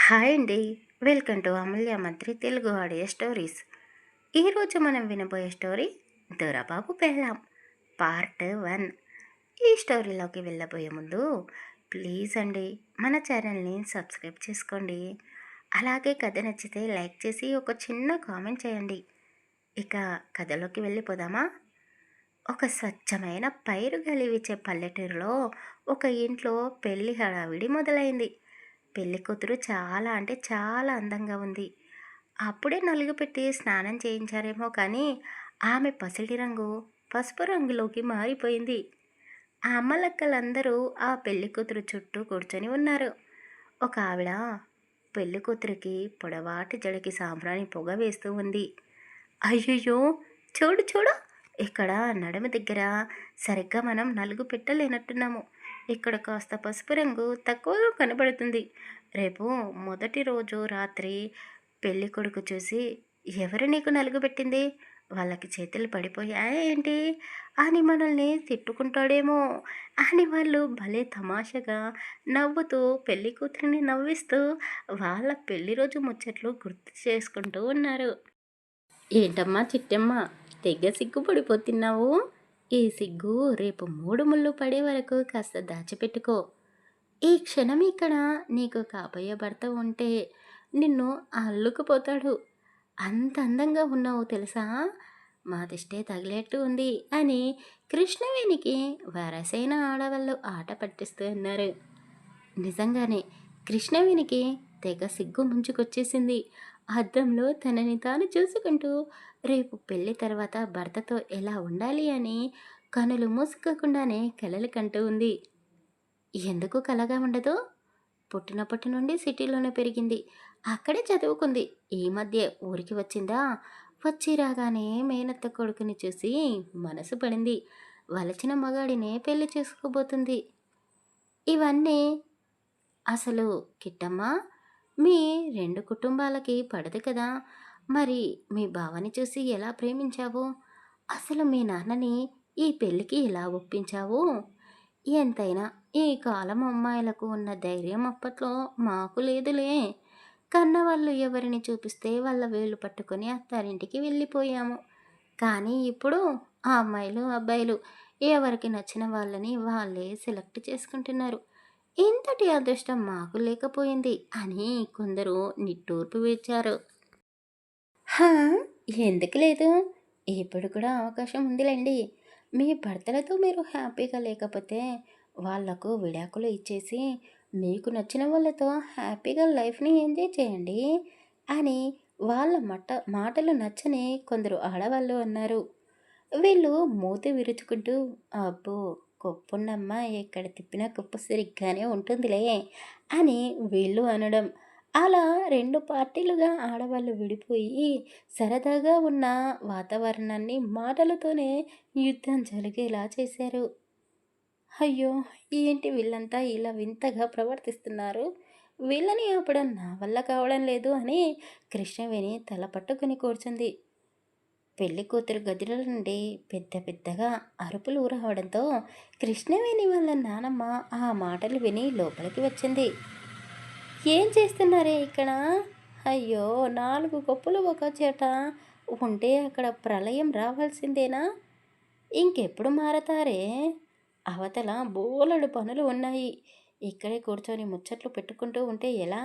Hi అండి. Welcome to అమూల్య మంత్రి Telugu audio stories. ఈరోజు మనం వినబోయే స్టోరీ దొరబాబు పెళ్ళాం పార్ట్ 1. ఈ స్టోరీలోకి వెళ్ళబోయే ముందు ప్లీజ్ అండి మన ఛానల్ని సబ్స్క్రైబ్ చేసుకోండి. అలాగే కథ నచ్చితే లైక్ చేసి ఒక చిన్న కామెంట్ చేయండి. ఇక కథలోకి వెళ్ళిపోదామా? ఒక స్వచ్ఛమైన పైరు గలివిచ్చే పల్లెటూరులో ఒక ఇంట్లో పెళ్లి హడావిడి మొదలైంది. పెళ్లి కూతురు చాలా అంటే చాలా అందంగా ఉంది. అప్పుడే నలుగు పెట్టి స్నానం చేయించారేమో కానీ ఆమె పసిడి రంగు పసుపు రంగులోకి మారిపోయింది. ఆ అమ్మలక్కలందరూ ఆ పెళ్లి కూతురు చుట్టూ కూర్చొని ఉన్నారు. ఒక ఆవిడ పెళ్లి కూతురికి పొడవాటి జడకి సాంబ్రాణి పొగ వేస్తూ ఉంది. అయ్యయ్యో, చూడు చూడు, ఇక్కడ నడుమ దగ్గర సరిగ్గా మనం నలుగు పెట్టలేనట్టున్నాము. ఇక్కడ కాస్త పసుపు రంగు తక్కువగా కనబడుతుంది. రేపు మొదటి రోజు రాత్రి పెళ్లి కొడుకు చూసి ఎవరు నీకు నలుగు పెట్టింది, వాళ్ళకి చేతులు పడిపోయాయా ఏంటి అని మనల్ని తిట్టుకుంటాడేమో అని వాళ్ళు భలే తమాషగా నవ్వుతూ పెళ్లి కూతురిని నవ్విస్తూ వాళ్ళ పెళ్లి రోజు ముచ్చట్లు గుర్తు చేసుకుంటూ ఉన్నారు. ఏంటమ్మా చిట్టమ్మ, తెగ సిగ్గుపడిపోతున్నావు? ఈ సిగ్గు రేపు 3 ముళ్ళు పడే వరకు కాస్త దాచిపెట్టుకో. ఈ క్షణం ఇక్కడ నీకు కాబోయే భర్త ఉంటే నిన్ను అల్లుకుపోతాడు. అంత అందంగా ఉన్నావు తెలుసా? మా దిష్టే తగిలేట్టు ఉంది అని కృష్ణవేణికి వరసైన ఆడవాళ్ళు ఆట పట్టిస్తూ ఉన్నారు. నిజంగానే కృష్ణవేణికి తెగ సిగ్గు ముంచుకొచ్చేసింది. అద్దంలో తనని తాను చూసుకుంటూ రేపు పెళ్లి తర్వాత భర్తతో ఎలా ఉండాలి అని కనులు మూసుకోకుండానే కలలు కంటూ ఉంది. ఎందుకు కలగా ఉండదు? పుట్టినప్పటి నుండి సిటీలోనే పెరిగింది. అక్కడే చదువుకుంది. ఈ మధ్య ఊరికి వచ్చిందా? వచ్చి రాగానే మేనత్త కొడుకుని చూసి మనసు పడింది. వలచిన మగాడినే పెళ్లి చేసుకోబోతుంది. ఇవన్నీ అసలు కిట్టమ్మ, మీ 2 కుటుంబాలకి పడదు కదా? మరి మీ బావని చూసి ఎలా ప్రేమించావు? అసలు మీ నాన్నని ఈ పెళ్ళికి ఎలా ఒప్పించావు? ఎంతైనా ఈ కాలం అమ్మాయిలకు ఉన్న ధైర్యం అప్పట్లో మాకు లేదులే. కన్నవాళ్ళు ఎవరిని చూపిస్తే వాళ్ళ వేళ్ళు పట్టుకొని అత్తారింటికి వెళ్ళిపోయాము. కానీ ఇప్పుడు ఆ అమ్మాయిలు అబ్బాయిలు ఎవరికి నచ్చిన వాళ్ళని వాళ్ళే సెలెక్ట్ చేసుకుంటున్నారు. ఇంతటి అదృష్టం మాకు లేకపోయింది అని కొందరు నిట్టూర్పు విడిచారు. హా, ఎందుకు లేదు? ఇప్పుడు కూడా అవకాశం ఉందిలేండి. మీ భర్తలతో మీరు హ్యాపీగా లేకపోతే వాళ్లకు విడాకులు ఇచ్చేసి మీకు నచ్చిన వాళ్ళతో హ్యాపీగా లైఫ్ని ఎంజాయ్ చేయండి అని వాళ్ళ మాటలు నచ్చని కొందరు ఆడవాళ్ళు అన్నారు. వీళ్ళు మూతి విరుచుకుంటూ అబ్బో, కొప్పున్నమ్మ ఎక్కడ తిప్పినా కుప్పు సరిగ్గానే ఉంటుందిలే అని వీళ్ళు అనడం. అలా 2 పార్టీలుగా ఆడవాళ్ళు విడిపోయి సరదాగా ఉన్న వాతావరణాన్ని మాటలతోనే యుద్ధం జరిగేలా చేశారు. అయ్యో, ఏంటి వీళ్ళంతా ఇలా వింతగా ప్రవర్తిస్తున్నారు? వీళ్ళని ఆపడం నా వల్ల కావడం లేదు అని కృష్ణవేణి తల పట్టుకుని కూర్చుంది. పెళ్లి కూతురు గదిలో నుండి పెద్ద పెద్దగా అరుపులు రావడంతో కృష్ణవేణి వాళ్ళ నానమ్మ ఆ మాటలు విని లోపలికి వచ్చింది. ఏం చేస్తున్నారే ఇక్కడ? అయ్యో, 4 గొప్పలు ఒక చేట ఉంటే అక్కడ ప్రళయం రావాల్సిందేనా? ఇంకెప్పుడు మారతారే? అవతల బోలెడు పనులు ఉన్నాయి. ఇక్కడే కూర్చొని ముచ్చట్లు పెట్టుకుంటూ ఉంటే ఎలా?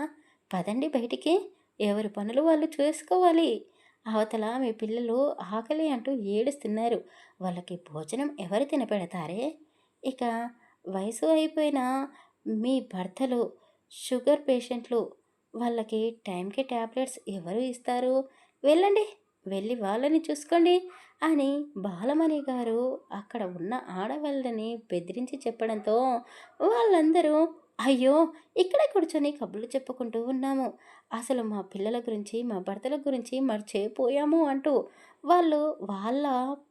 పదండి బయటికి. ఎవరి పనులు వాళ్ళు చేసుకోవాలి. అవతల మీ పిల్లలు ఆకలి అంటూ ఏడుస్తున్నారు. వాళ్ళకి భోజనం ఎవరు తినపెడతారే? ఇక వయసు అయిపోయిన మీ భర్తలు షుగర్ పేషెంట్లు, వాళ్ళకి టైంకి ట్యాబ్లెట్స్ ఎవరు ఇస్తారు? వెళ్ళండి, వెళ్ళి వాళ్ళని చూసుకోండి అని బాలమణి గారు అక్కడ ఉన్న ఆడవాళ్ళని బెదిరించి చెప్పడంతో వాళ్ళందరూ అయ్యో, ఇక్కడే కూర్చొని కబుర్లు చెప్పుకుంటూ ఉన్నాము. అసలు మా పిల్లల గురించి మా భర్తల గురించి మర్చిపోయాము అంటూ వాళ్ళు వాళ్ళ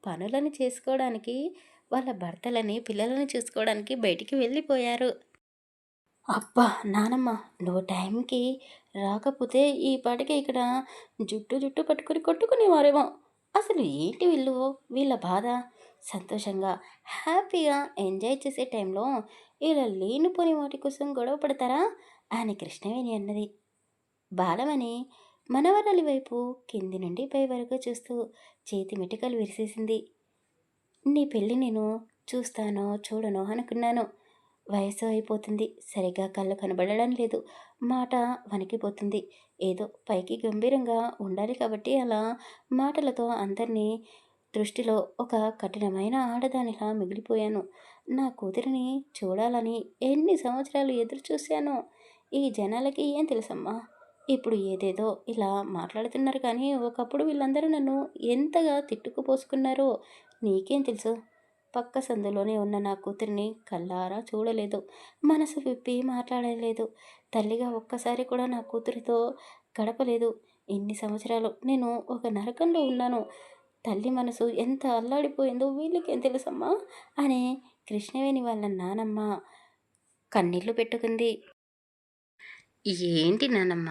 పనులను చేసుకోవడానికి, వాళ్ళ భర్తలని పిల్లలని చూసుకోవడానికి బయటికి వెళ్ళిపోయారు. అబ్బా నానమ్మ, నువ్వు టైంకి రాకపోతే ఈ పాటికి ఇక్కడ జుట్టు జుట్టు పట్టుకొని కొట్టుకునేవారేమో. అసలు ఏంటి వీళ్ళ బాధ? సంతోషంగా హ్యాపీగా ఎంజాయ్ చేసే టైంలో ఇలా లేనిపోని వాటి కోసం గొడవ పడతారా అని కృష్ణవేణి అన్నది. బాలమని మనవరాలి వైపు కింది నుండి పై వరకు చూస్తూ చేతి మెటికలు విరిసేసింది. నీ పెళ్ళి నేను చూస్తానో చూడనో అనుకున్నాను. వయసు అయిపోతుంది. సరిగ్గా కళ్ళు కనబడడం లేదు. మాట వణికిపోతుంది. ఏదో పైకి గంభీరంగా ఉండాలి కాబట్టి అలా మాటలతో అందరినీ దృష్టిలో ఒక కఠినమైన ఆడదానిలా మిగిలిపోయాను. నా కూతురిని చూడాలని ఎన్ని సంవత్సరాలు ఎదురు చూశానో. ఈ జనాలకి ఏం తెలుసమ్మా? ఇప్పుడు ఏదేదో ఇలా మాట్లాడుతున్నారు కానీ ఒకప్పుడు వీళ్ళందరూ నన్ను ఎంతగా తిట్టుకుపోసుకున్నారో నీకేం తెలుసు? పక్క సందులోనే ఉన్న నా కూతురిని కళ్ళారా చూడలేదు. మనసు విప్పి మాట్లాడలేదు. తల్లిగా ఒక్కసారి కూడా నా కూతురితో గడపలేదు. ఇన్ని సంవత్సరాలు నేను ఒక నరకంలో ఉన్నాను. తల్లి మనసు ఎంత అల్లాడిపోయిందో వీళ్ళకేం తెలుసమ్మా అని కృష్ణవేణి వాళ్ళ నానమ్మ కన్నీళ్లు పెట్టుకుంది. ఏంటి నానమ్మ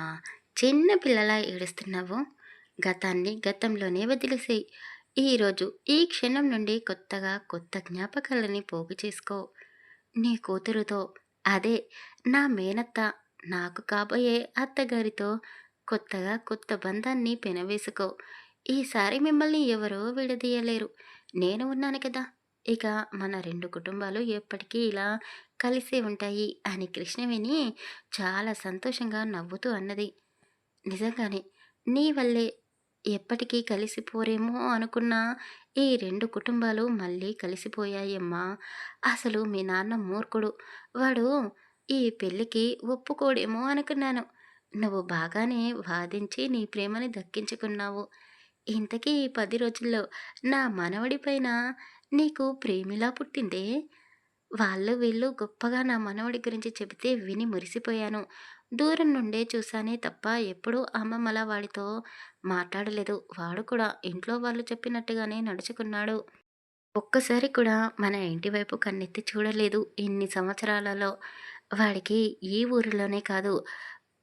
చిన్న పిల్లలా ఏడుస్తున్నావు? గతాన్ని గతంలోనే వదిలేసేయి. ఈరోజు ఈ క్షణం నుండి కొత్త జ్ఞాపకాలని పోగు చేసుకో. నీ కూతురుతో, అదే నా మేనత్త, నాకు కాబోయే అత్తగారితో కొత్త బంధాన్ని పెనవేసుకో. ఈసారి మిమ్మల్ని ఎవరూ విడదీయలేరు. నేను ఉన్నాను కదా. ఇక మన 2 కుటుంబాలు ఎప్పటికీ ఇలా కలిసే ఉంటాయి అని కృష్ణవేణి చాలా సంతోషంగా నవ్వుతూ అన్నది. నిజంగానే నీ వల్లే ఎప్పటికీ కలిసిపోరేమో అనుకున్న ఈ 2 కుటుంబాలు మళ్ళీ కలిసిపోయాయమ్మా. అసలు మీ నాన్న మూర్ఖుడు. వాడు ఈ పెళ్ళికి ఒప్పుకోడేమో అనుకున్నాను. నువ్వు బాగానే వాదించి నీ ప్రేమని దక్కించుకున్నావు. ఇంతకీ ఈ 10 రోజుల్లో నా మనవడిపైన నీకు ప్రేమిలా పుట్టిందే. వాళ్ళు వీళ్ళు గొప్పగా నా మనవడి గురించి చెబితే విని మురిసిపోయాను. దూరం నుండే చూశానే తప్ప ఎప్పుడూ అమ్మమ్మలా వాడితో మాట్లాడలేదు. వాడు కూడా ఇంట్లో వాళ్ళు చెప్పినట్టుగానే నడుచుకున్నాడు. ఒక్కసారి కూడా మన ఇంటి వైపు కన్నెత్తి చూడలేదు ఇన్ని సంవత్సరాలలో. వాడికి ఈ ఊరిలోనే కాదు,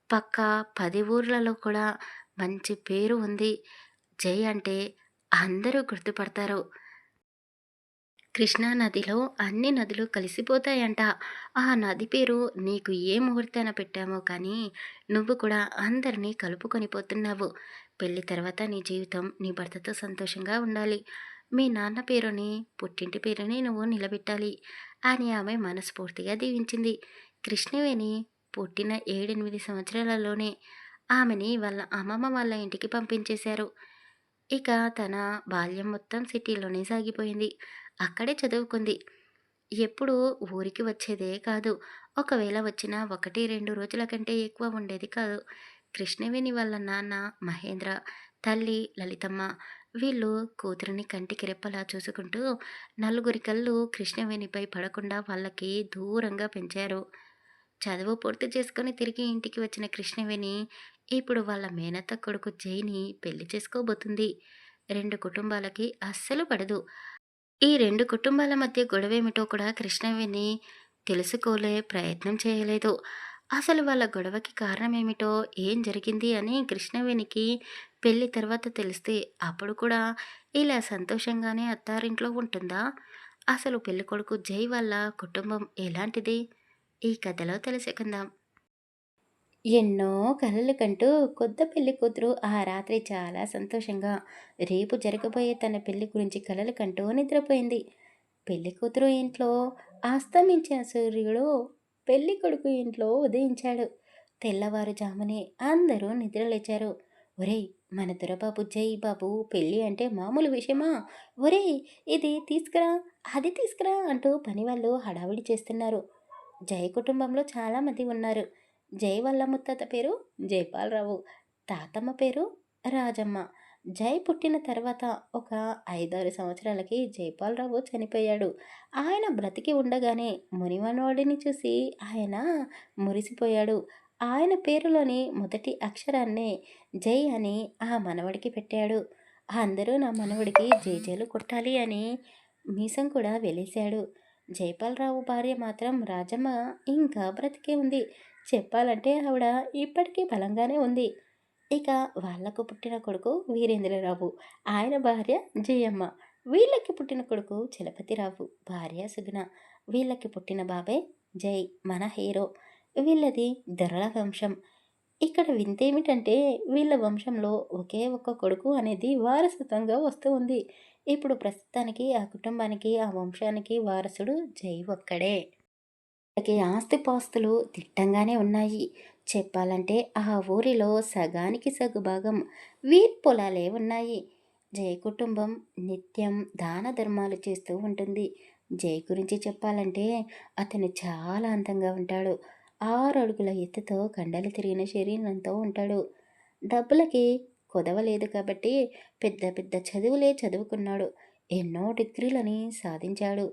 పక్కా 10 ఊర్లలో కూడా మంచి పేరు ఉంది. జై అంటే అందరూ గుర్తుపడతారు. కృష్ణా నదిలో అన్ని నదులు కలిసిపోతాయంట. ఆ నది పేరు నీకు ఏ ముహూర్తాన పెట్టామో కానీ నువ్వు కూడా అందరినీ కలుపుకొని పోతున్నావు. పెళ్లి తర్వాత నీ జీవితం నీ భర్తతో సంతోషంగా ఉండాలి. మీ నాన్న పేరుని, పుట్టింటి పేరుని నువ్వు నిలబెట్టాలి అని ఆమె మనస్ఫూర్తిగా దీవించింది. కృష్ణవేణి పుట్టిన 7-8 సంవత్సరాలలోనే ఆమెని వాళ్ళ అమ్మమ్మ వాళ్ళ ఇంటికి పంపించేశారు. ఇక తన బాల్యం మొత్తం సిటీలోనే సాగిపోయింది. అక్కడే చదువుకుంది. ఎప్పుడూ ఊరికి వచ్చేదే కాదు. ఒకవేళ వచ్చినా 1, 2 రోజుల కంటే ఎక్కువ ఉండేది కాదు. కృష్ణవేణి వాళ్ళ నాన్న మహేంద్ర, తల్లి లలితమ్మ వీళ్ళు కూతురిని కంటికి రెప్పలా చూసుకుంటూ నలుగురి కళ్ళు కృష్ణవేణిపై పడకుండా వాళ్ళకి దూరంగా పెంచారు. చదువు పూర్తి చేసుకొని తిరిగి ఇంటికి వచ్చిన కృష్ణవేణి ఇప్పుడు వాళ్ళ మేనత్త కొడుకు జైని పెళ్లి చేసుకోబోతుంది. 2 కుటుంబాలకి అస్సలు పడదు. ఈ 2 కుటుంబాల మధ్య గొడవేమిటో కూడా కృష్ణవేణి తెలుసుకోలే ప్రయత్నం చేయలేదు. అసలు వాళ్ళ గొడవకి కారణమేమిటో, ఏం జరిగింది అని కృష్ణవేణికి పెళ్లి తర్వాత తెలిస్తే అప్పుడు కూడా ఇలా సంతోషంగానే అత్తారింట్లో ఉంటుందా? అసలు పెళ్ళికొడుకు జై వాళ్ళ కుటుంబం ఎలాంటిది? ఈ కథలో తెలుసుకుందాం. ఎన్నో కలలు కంటూ కొత్త పెళ్లి కూతురు ఆ రాత్రి చాలా సంతోషంగా రేపు జరగబోయే తన పెళ్లి గురించి కలలు కంటూ నిద్రపోయింది. పెళ్లి కూతురు ఇంట్లో అస్తమించిన సూర్యుడు పెళ్లి కొడుకు ఇంట్లో ఉదయించాడు. తెల్లవారుజామునే అందరూ నిద్రలేచారు. ఒరేయ్, మన దొరబాబు జై బాబు పెళ్ళి అంటే మామూలు విషయమా? ఒరేయ్, ఇది తీసుకురా, అది తీసుకురా అంటూ పనివాళ్ళు హడావిడి చేస్తున్నారు. జై కుటుంబంలో చాలామంది ఉన్నారు. జై వాళ్ళ ముత్తాత పేరు జైపాలరావు, తాతమ్మ పేరు రాజమ్మ. జై పుట్టిన తర్వాత ఒక 5-6 సంవత్సరాలకి జైపాలరావు చనిపోయాడు. ఆయన బ్రతికి ఉండగానే మునిమనవాడిని చూసి ఆయన మురిసిపోయాడు. ఆయన పేరులోని మొదటి అక్షరాన్నే జై అని ఆ మనవడికి పెట్టాడు. అందరూ నా మనవడికి జేజేలు కొట్టాలి అని మీసం కూడా వెలేశాడు. జైపాలరావు భార్య మాత్రం రాజమ్మ ఇంకా బ్రతికే ఉంది. చెప్పాలంటే ఆవిడ ఇప్పటికీ బలంగానే ఉంది. ఇక వాళ్లకు పుట్టిన కొడుకు వీరేంద్రరావు, ఆయన భార్య జయమ్మ. వీళ్ళకి పుట్టిన కొడుకు చలపతిరావు, భార్య సుగుణ. వీళ్ళకి పుట్టిన బాబాయ్ జై, మన హీరో. వీళ్ళది దొరల వంశం. ఇక్కడ వింతేమిటంటే వీళ్ళ వంశంలో ఒకే ఒక్క కొడుకు అనేది వారసత్వంగా వస్తూ ఉంది. ఇప్పుడు ప్రస్తుతానికి ఆ కుటుంబానికి, ఆ వంశానికి వారసుడు జై ఒక్కడే. వీళ్ళకి ఆస్తిపాస్తులు దిట్టంగానే ఉన్నాయి. చెప్పాలంటే ఆ ఊరిలో సగానికి సగు భాగం వీరి పొలాలే ఉన్నాయి. జై కుటుంబం నిత్యం దాన ధర్మాలు చేస్తూ ఉంటుంది. జై గురించి చెప్పాలంటే అతను చాలా అందంగా ఉంటాడు. 6 అడుగుల ఎత్తుతో కండలు తిరిగిన శరీరంతో ఉంటాడు. డబ్బులకి కొదవలేదు కాబట్టి పెద్ద పెద్ద చదువులే చదువుకున్నాడు. ఎన్నో డిగ్రీలని సాధించాడు.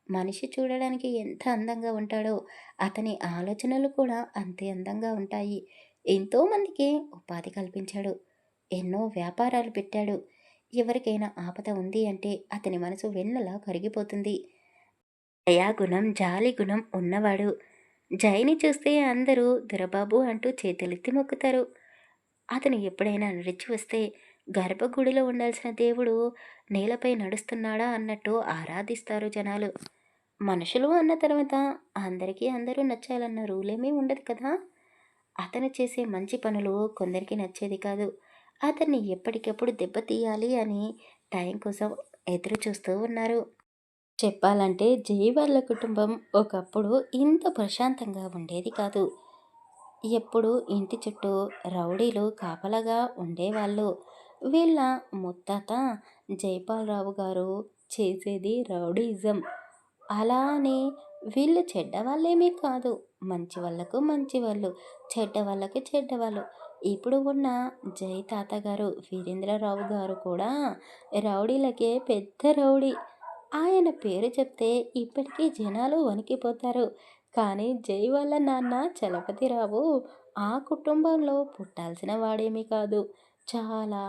మనిషి చూడడానికి ఎంత అందంగా ఉంటాడో అతని ఆలోచనలు కూడా అంతే అందంగా ఉంటాయి. ఎంతోమందికి ఉపాధి కల్పించాడు. ఎన్నో వ్యాపారాలు పెట్టాడు. ఎవరికైనా ఆపద ఉంది అంటే అతని మనసు వెన్నలా కరిగిపోతుంది. దయాగుణం, జాలి గుణం ఉన్నవాడు. జైని చూస్తే అందరూ దొరబాబు అంటూ చేతులెత్తి మొక్కుతారు. అతను ఎప్పుడైనా నడిచి వస్తే గర్భగుడిలో ఉండాల్సిన దేవుడు నేలపై నడుస్తున్నాడా అన్నట్టు ఆరాధిస్తారు జనాలు. మనుషులు అన్న తర్వాత అందరికీ అందరూ నచ్చాలన్న రూలేమీ ఉండదు కదా. అతను చేసే మంచి పనులు కొందరికి నచ్చేది కాదు. అతన్ని ఎప్పటికప్పుడు దెబ్బతీయాలి అని టైం కోసం ఎదురు చూస్తూ ఉన్నారు. చెప్పాలంటే జై వాళ్ళ కుటుంబం ఒకప్పుడు ఇంత ప్రశాంతంగా ఉండేది కాదు. ఎప్పుడు ఇంటి చుట్టూ రౌడీలు కాపలాగా ఉండేవాళ్ళు. వీళ్ళ ముత్తాత జైపాలరావు గారు చేసేది రౌడీయిజం. అలా అని వీళ్ళు చెడ్డవాళ్ళేమీ కాదు. మంచి వాళ్ళకు మంచివాళ్ళు, చెడ్డ వాళ్ళకి చెడ్డవాళ్ళు. ఇప్పుడు ఉన్న జై తాతగారు వీరేంద్రరావు గారు కూడా రౌడీలకే పెద్ద రౌడీ. ఆయన పేరు చెప్తే ఇప్పటికీ జనాలు వణికిపోతారు. కానీ జై వాళ్ళ నాన్న చలపతిరావు ఆ కుటుంబంలో పుట్టాల్సిన వాడేమీ కాదు. చాలా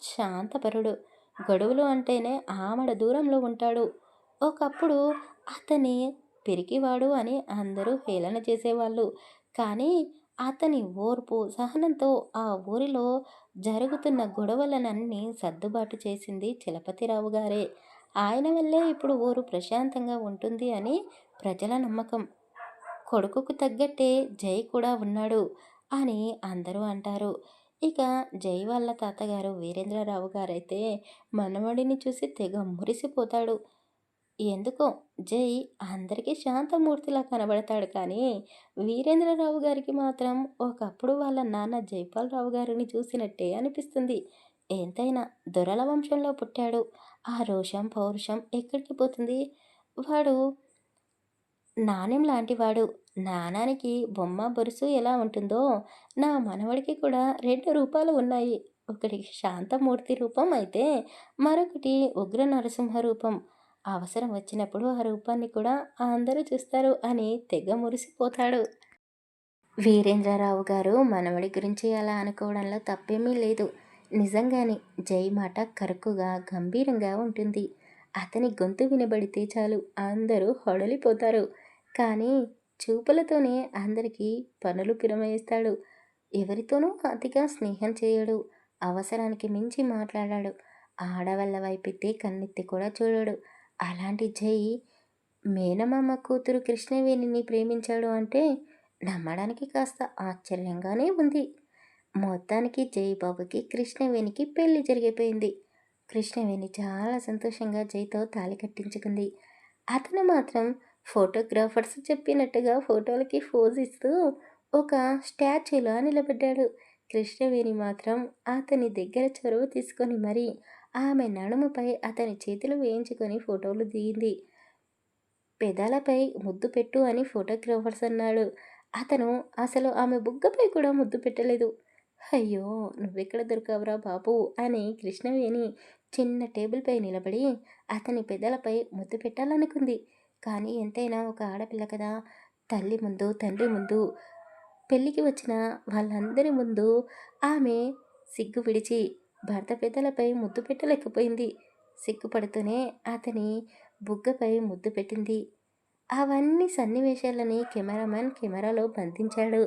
శాంతపరుడు. గొడవలు అంటేనే ఆమడ దూరంలో ఉంటాడు. ఒకప్పుడు అతని పిరికివాడు అని అందరూ హేళన చేసేవాళ్ళు. కానీ అతని ఓర్పు, సహనంతో ఆ ఊరిలో జరుగుతున్న గొడవలనన్నీ సర్దుబాటు చేసింది చలపతిరావు గారే. ఆయన వల్లే ఇప్పుడు ఊరు ప్రశాంతంగా ఉంటుంది అని ప్రజల నమ్మకం. కొడుకుకు తగ్గట్టే జై కూడా ఉన్నాడు అని అందరూ అంటారు. ఇక జై వాళ్ళ తాతగారు వీరేంద్రరావు గారైతే మనవడిని చూసి తెగ మురిసిపోతాడు. ఎందుకో జై అందరికీ శాంతమూర్తిలా కనబడతాడు కానీ వీరేంద్రరావు గారికి మాత్రం ఒకప్పుడు వాళ్ళ నాన్న జైపాలరావు గారిని చూసినట్టే అనిపిస్తుంది. ఎంతైనా దొరల వంశంలో పుట్టాడు. ఆ రోషం పౌరుషం ఎక్కడికి పోతుంది? వాడు నాణెం లాంటివాడు. నాణానికి బొమ్మ బొరుసు ఎలా ఉంటుందో నా మనవడికి కూడా 2 రూపాలు ఉన్నాయి. ఒకటి శాంతమూర్తి రూపం అయితే మరొకటి ఉగ్ర నరసింహ రూపం. అవసరం వచ్చినప్పుడు ఆ రూపాన్ని కూడా అందరూ చూస్తారు అని తెగ మురిసిపోతాడు. వీరేంద్రరావు గారు మనవడి గురించి అలా అనుకోవడంలో తప్పేమీ లేదు. నిజంగానే జై మాట కరుకుగా గంభీరంగా ఉంటుంది. అతని గొంతు వినబడితే చాలు అందరూ హొడలిపోతారు. కానీ చూపులతోనే అందరికీ పనులు పిరమేస్తాడు. ఎవరితోనూ అతిగా స్నేహం చేయడు. అవసరానికి మించి మాట్లాడాడు. ఆడవాళ్ళ వైపెత్తి కన్నెత్తి కూడా చూడడు. అలాంటి జై మేనమామ కూతురు కృష్ణవేణిని ప్రేమించాడు అంటే నమ్మడానికి కాస్త ఆశ్చర్యంగానే ఉంది. మొత్తానికి జయబాబుకి కృష్ణవేణికి పెళ్లి జరిగిపోయింది. కృష్ణవేణి చాలా సంతోషంగా జైతో తాళి కట్టించుకుంది. అతను మాత్రం ఫోటోగ్రాఫర్స్ చెప్పినట్టుగా ఫోటోలకి ఫోజ్ ఇస్తూ ఒక స్టాచ్యూలా నిలబడ్డాడు. కృష్ణవేణి మాత్రం అతని దగ్గర చొరవ తీసుకొని మరీ ఆమె నడుముపై అతని చేతులు వేయించుకొని ఫోటోలు దిగింది. పెదాలపై ముద్దు పెట్టు అని ఫోటోగ్రాఫర్స్ అన్నాడు. అతను అసలు ఆమె బుగ్గపై కూడా ముద్దు పెట్టలేదు. అయ్యో! నువ్వెక్కడ దొరికావురా బాబూ అని కృష్ణవేణి చిన్న టేబుల్పై నిలబడి అతని పెదలపై ముద్దు పెట్టాలనుకుంది. కానీ ఎంతైనా ఒక ఆడపిల్ల కదా! తల్లి ముందు, తండ్రి ముందు, పెళ్ళికి వచ్చిన వాళ్ళందరి ముందు ఆమె సిగ్గు విడిచి భర్త పెదలపై ముద్దు పెట్టలేకపోయింది. సిగ్గుపడుతూనే అతని బుగ్గపై ముద్దు పెట్టింది. అవన్నీ సన్నివేశాలని కెమెరామెన్ కెమెరాలో బంధించాడు.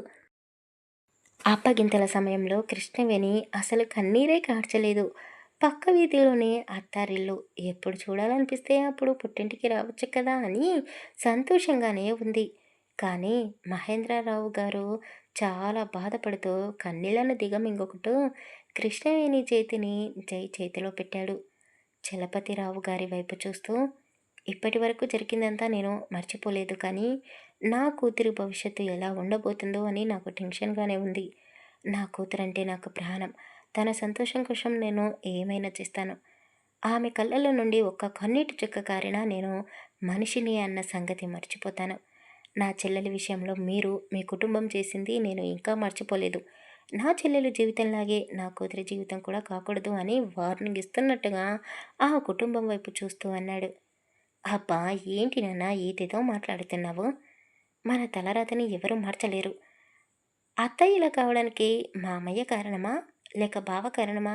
అప్పగింతల సమయంలో కృష్ణవేణి అసలు కన్నీరే కార్చలేదు. పక్క వీధిలోనే అత్తారిల్లు. ఎప్పుడు చూడాలనిపిస్తే అప్పుడు పుట్టింటికి రావచ్చు కదా అని సంతోషంగానే ఉంది. కానీ మహేంద్రరావు గారు చాలా బాధపడుతూ కన్నీళ్లను దిగమింగుకుంటూ కృష్ణవేణి చేతిని జై చేతిలో పెట్టాడు. చలపతిరావు గారి వైపు చూస్తూ, ఇప్పటి వరకు జరిగిందంతా నేను మర్చిపోలేదు, కానీ నా కూతురి భవిష్యత్తు ఎలా ఉండబోతుందో అని నాకు టెన్షన్గానే ఉంది. నా కూతురంటే నాకు ప్రాణం. తన సంతోషం కోసం నేను ఏమైనా చేస్తాను. ఆమె కళ్ళలో నుండి ఒక్క కన్నీటి చుక్క కారినా నేను మనిషిని అన్న సంగతి మర్చిపోతాను. నా చెల్లెలి విషయంలో మీరు మీ కుటుంబం చేసింది నేను ఇంకా మర్చిపోలేదు. నా చెల్లెలు జీవితంలాగే నా కూతురి జీవితం కూడా కాకూడదు అని వార్నింగ్ ఇస్తున్నట్టుగా ఆ కుటుంబం వైపు చూస్తూ అన్నాడు. అబ్బా, ఏంటి నాన్న ఏదేదో మాట్లాడుతున్నావు? మన తలరాతని ఎవరూ మార్చలేరు. అత్తయ్య ఇలా కావడానికి మామయ్య కారణమా, లేక బావ కారణమా?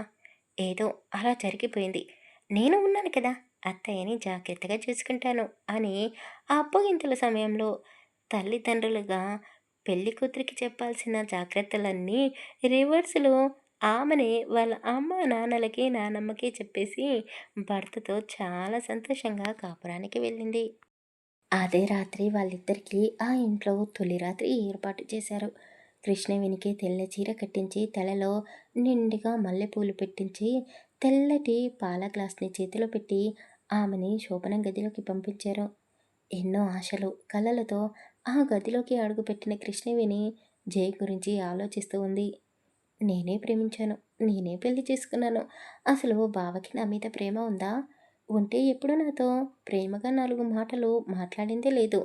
ఏదో అలా జరిగిపోయింది. నేను ఉన్నాను కదా, అత్తయ్యని జాగ్రత్తగా చూసుకుంటాను అని ఆ అప్పగింతల సమయంలో తల్లిదండ్రులుగా పెళ్లి కూతురికి చెప్పాల్సిన జాగ్రత్తలన్నీ రివర్స్లో ఆమెనే వాళ్ళ అమ్మ నాన్నలకి నానమ్మకి చెప్పేసి భర్తతో చాలా సంతోషంగా కాపురానికి వెళ్ళింది. అదే రాత్రి వాళ్ళిద్దరికీ ఆ ఇంట్లో తొలి రాత్రి ఏర్పాటు చేశారు. కృష్ణవేణికి తెల్ల చీర కట్టించి తలలో నిండుగా మల్లెపూలు పెట్టించి తెల్లటి పాల గ్లాస్ని చేతిలో పెట్టి ఆమెని శోభనం గదిలోకి పంపించారు. ఎన్నో ఆశలు కలలతో ఆ గదిలోకి అడుగుపెట్టిన కృష్ణవేణి జై గురించి ఆలోచిస్తూ ఉంది. నేనే ప్రేమించాను, నేనే పెళ్లి చేసుకున్నాను. అసలు బావకి నా మీద ప్రేమ ఉందా? ఉంటే ఎప్పుడు నాతో ప్రేమగా 4 మాటలు మాట్లాడిందే లేదు.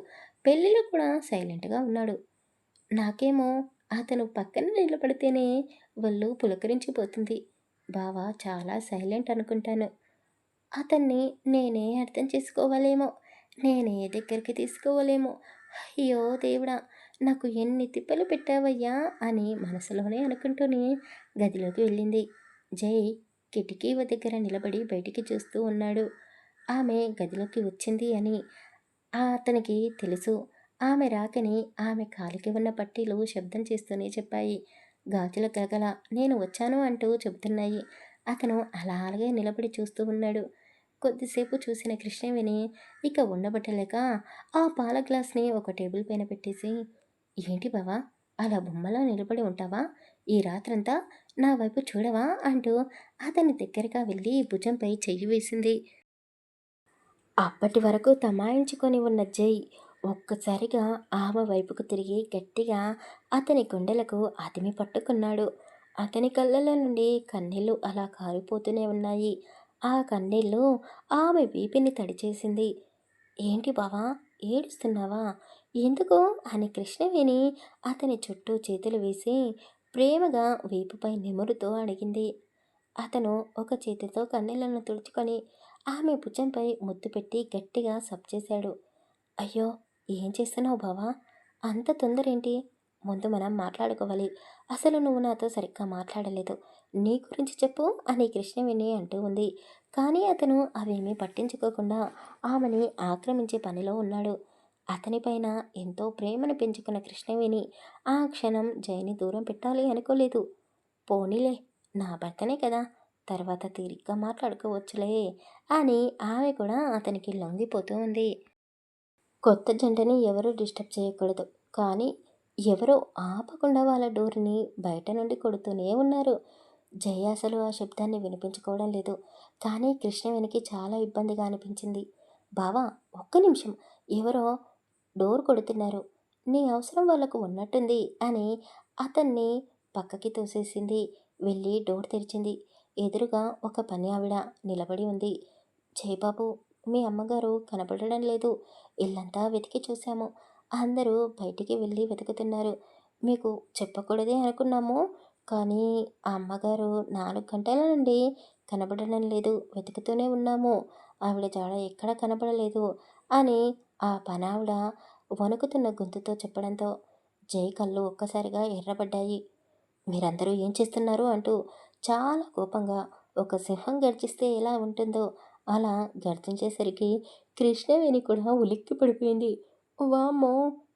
పెళ్ళిలో కూడా సైలెంట్గా ఉన్నాడు. నాకేమో అతను పక్కన నిలబడితేనే ఒళ్ళు పులకరించిపోతుంది. బావ చాలా సైలెంట్ అనుకుంటాను. అతన్ని నేనే అర్థం చేసుకోవాలేమో, నేనే దగ్గరికి తీసుకోవాలేమో. అయ్యో దేవుడా! నాకు ఎన్ని తిప్పలు పెట్టావయ్యా అని మనసులోనే అనుకుంటూనే గదిలోకి వెళ్ళింది. జై కిటికీ దగ్గర నిలబడి బయటికి చూస్తూ ఉన్నాడు. ఆమె గదిలోకి వచ్చింది అని అతనికి తెలుసు. ఆమె రాకని ఆమె కాలికి ఉన్న పట్టీలు శబ్దం చేస్తూనే చెప్పాయి. గాజుల గలగల నేను వచ్చాను అంటూ చెబుతున్నాయి. అతను అలాగే నిలబడి చూస్తూ ఉన్నాడు. కొద్దిసేపు చూసిన కృష్ణవేణి ఇక ఉండబట్టలేక ఆ పాల గ్లాస్ని ఒక టేబుల్ పైన పెట్టేసి, ఏంటి బావా, అలా బొమ్మలా నిలబడి ఉంటావా? ఈ రాత్రంతా నా వైపు చూడవా అంటూ అతని దగ్గరగా వెళ్ళి భుజంపై చెయ్యి వేసింది. అప్పటి వరకు తమాయించుకొని ఉన్న జై ఒక్కసారిగా ఆమె వైపుకు తిరిగి గట్టిగా అతని గుండెలకు అదిమి పట్టుకున్నాడు. అతని కళ్ళలో నుండి కన్నీళ్లు అలా కారిపోతూనే ఉన్నాయి. ఆ కన్నీళ్లు ఆమె వీపిని తడిచేసింది. ఏంటి బావా, ఏడుస్తున్నావా? ఎందుకు అని కృష్ణవేణి అతని చుట్టూ చేతులు వేసి ప్రేమగా వీపుపై నిమురుతూ అడిగింది. అతను ఒక చేతితో కన్నీళ్లను తుడుచుకొని ఆమె భుజంపై ముద్దు పెట్టి గట్టిగా సబ్ చేశాడు. అయ్యో, ఏం చేస్తున్నావు బావా? అంత తొందరేంటి? ముందు మనం మాట్లాడుకోవాలి. అసలు నువ్వు నాతో సరిగ్గా మాట్లాడలేదు. నీ గురించి చెప్పు అని కృష్ణవేణి అంటూ ఉంది. కానీ అతను అవేమీ పట్టించుకోకుండా ఆమెని ఆక్రమించే పనిలో ఉన్నాడు. అతనిపైన ఎంతో ప్రేమను పెంచుకున్న కృష్ణవేణి ఆ క్షణం జైని దూరం పెట్టాలి అనుకోలేదు. పోనీలే, నా భర్తనే కదా, తర్వాత తీరిగ్గా మాట్లాడుకోవచ్చులే అని ఆమె కూడా అతనికి లొంగిపోతూ ఉంది. కొత్త జంటని ఎవరూ డిస్టర్బ్ చేయకూడదు, కానీ ఎవరో ఆపకుండా వాళ్ళ డోర్ని బయట నుండి కొడుతూనే ఉన్నారు. జయ అసలు ఆ శబ్దాన్ని వినిపించుకోవడం లేదు. కానీ కృష్ణవేణికి చాలా ఇబ్బందిగా అనిపించింది. బావా, ఒక్క నిమిషం, ఎవరో డోర్ కొడుతున్నారు. నీ అవసరం వాళ్ళకు ఉన్నట్టుంది అని అతన్ని పక్కకి తోసేసింది. వెళ్ళి డోర్ తెరిచింది. ఎదురుగా ఒక పని ఆవిడ నిలబడి ఉంది. జయబాబు, మీ అమ్మగారు కనబడడం లేదు. ఇల్లంతా వెతికి చూశాము. అందరూ బయటికి వెళ్ళి వెతుకుతున్నారు. మీకు చెప్పకూడదే అనుకున్నాము, కానీ ఆ అమ్మగారు 4 గంటల నుండి కనబడడం లేదు. వెతుకుతూనే ఉన్నాము. ఆవిడ జాడ ఎక్కడా కనబడలేదు అని ఆ పనావిడ వణుకుతున్న గొంతుతో చెప్పడంతో జై కళ్ళు ఒక్కసారిగా ఎర్రబడ్డాయి. మీరందరూ ఏం చేస్తున్నారు అంటూ చాలా కోపంగా ఒక సింహం గర్జిస్తే ఎలా ఉంటుందో అలా గర్జించేసరికి కృష్ణవేణి కూడా ఉలిక్కి పడిపోయింది. వామ్మో,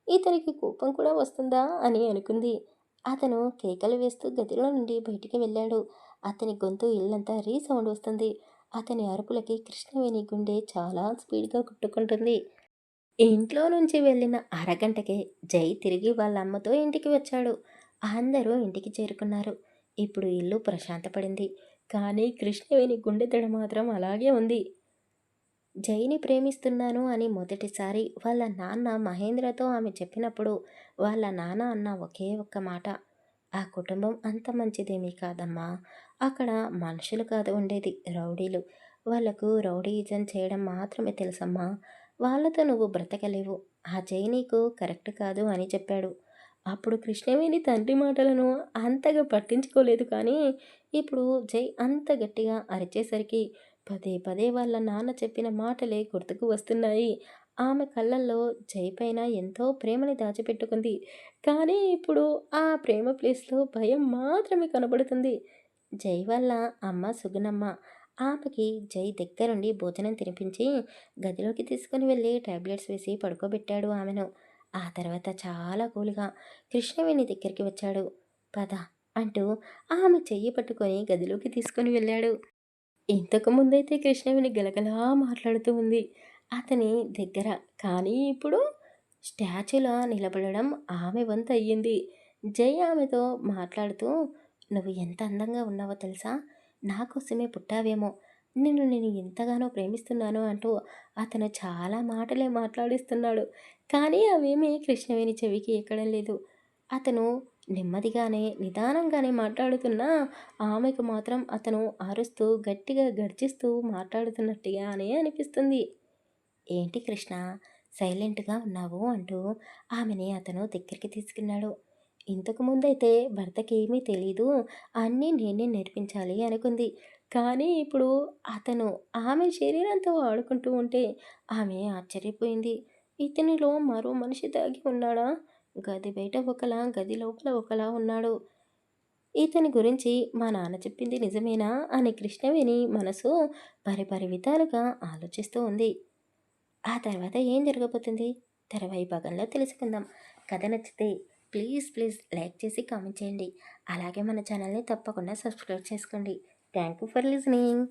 ఇతనికి కోపం కూడా వస్తుందా అని అనుకుంది. అతను కేకలు వేస్తూ గదిలో నుండి బయటికి వెళ్ళాడు. అతని గొంతు ఇల్లంతా రీసౌండ్ వస్తుంది. అతని అరుపులకి కృష్ణవేణి గుండె చాలా స్పీడ్గా కొట్టుకుంటుంది. ఇంట్లో నుంచి వెళ్ళిన అరగంటకే జై తిరిగి వాళ్ళ అమ్మతో ఇంటికి వచ్చాడు. అందరూ ఇంటికి చేరుకున్నారు. ఇప్పుడు ఇల్లు ప్రశాంతపడింది. కానీ కృష్ణవేణి గుండెదడ మాత్రం అలాగే ఉంది. జైని ప్రేమిస్తున్నాను అని మొదటిసారి వాళ్ళ నాన్న మహేంద్రతో ఆమె చెప్పినప్పుడు వాళ్ళ నాన్న అన్న ఒకే ఒక్క మాట, ఆ కుటుంబం అంత మంచిదేమీ కాదమ్మా. అక్కడ మనుషులు కాదు ఉండేది, రౌడీలు. వాళ్లకు రౌడీయిజం చేయడం మాత్రమే తెలుసమ్మా. వాళ్ళతో నువ్వు బ్రతకలేవు. ఆ జై నీకు కరెక్ట్ కాదు అని చెప్పాడు. అప్పుడు కృష్ణవేణి తండ్రి మాటలను అంతగా పట్టించుకోలేదు. కానీ ఇప్పుడు జై అంత గట్టిగా అరిచేసరికి పదే పదే వాళ్ళ నాన్న చెప్పిన మాటలే గుర్తుకు వస్తున్నాయి. ఆమె కళ్ళల్లో జై పైన ఎంతో ప్రేమని దాచిపెట్టుకుంది. కానీ ఇప్పుడు ఆ ప్రేమ ప్లేస్‌లో భయం మాత్రమే కనబడుతుంది. జై వాళ్ళ అమ్మ సుగుణమ్మ ఆమెకి జై దగ్గరుండి భోజనం తినిపించి గదిలోకి తీసుకొని వెళ్ళి టాబ్లెట్స్ వేసి పడుకోబెట్టాడు ఆమెను. ఆ తర్వాత చాలా కూల్‌గా కృష్ణవేణి దగ్గరికి వచ్చాడు. పద అంటూ ఆమె చెయ్యి పట్టుకొని గదిలోకి తీసుకొని వెళ్ళాడు. ఇంతకు ముందైతే కృష్ణవేణి గలగలా మాట్లాడుతూ ఉంది అతని దగ్గర. కానీ ఇప్పుడు స్టాచ్యూలా నిలబడడం ఆమె వంతు అయ్యింది. జై ఆమెతో మాట్లాడుతూ, "నువ్వు ఎంత అందంగా ఉన్నావో తెలుసా? నా కోసమే పుట్టావేమో! నేను ఎంతగానో ప్రేమిస్తున్నాను" అంటూ అతను చాలా మాటలే మాట్లాడిస్తున్నాడు. కానీ అవేమీ కృష్ణవేణి చెవికి ఎక్కడం లేదు. అతను నెమ్మదిగానే, నిదానంగానే మాట్లాడుతున్నా ఆమెకు మాత్రం అతను అరుస్తూ, గట్టిగా గర్జిస్తూ మాట్లాడుతున్నట్టుగానే అనిపిస్తుంది. "ఏంటి కృష్ణ సైలెంట్‌గా ఉన్నావు?" అంటూ ఆమెని అతను దగ్గరికి తీసుకున్నాడు. ఇంతకు ముందైతే భర్తకేమీ తెలీదు, అన్నీ నేనే నేర్పించాలి అనుకుంది. కానీ ఇప్పుడు అతను ఆమె శరీరంతో ఆడుకుంటూ ఉంటే ఆమె ఆశ్చర్యపోయింది. ఇతనిలో మరో మనిషి దాగి ఉన్నాడా? గది బయట ఒకలా, గది లోపల ఒకలా ఉన్నాడు. ఇతని గురించి మా నాన్న చెప్పింది నిజమేనా అని కృష్ణవేణి మనసు పరిపరి విధాలుగా ఆలోచిస్తూ ఉంది. ఆ తర్వాత ఏం జరగబోతుంది తర్వాయి భాగంలో తెలుసుకుందాం. కథ నచ్చితే ప్లీజ్ ప్లీజ్ లైక్ చేసి కామెంట్ చేయండి. అలాగే మన ఛానల్ని తప్పకుండా సబ్స్క్రైబ్ చేసుకోండి. Thank you for listening.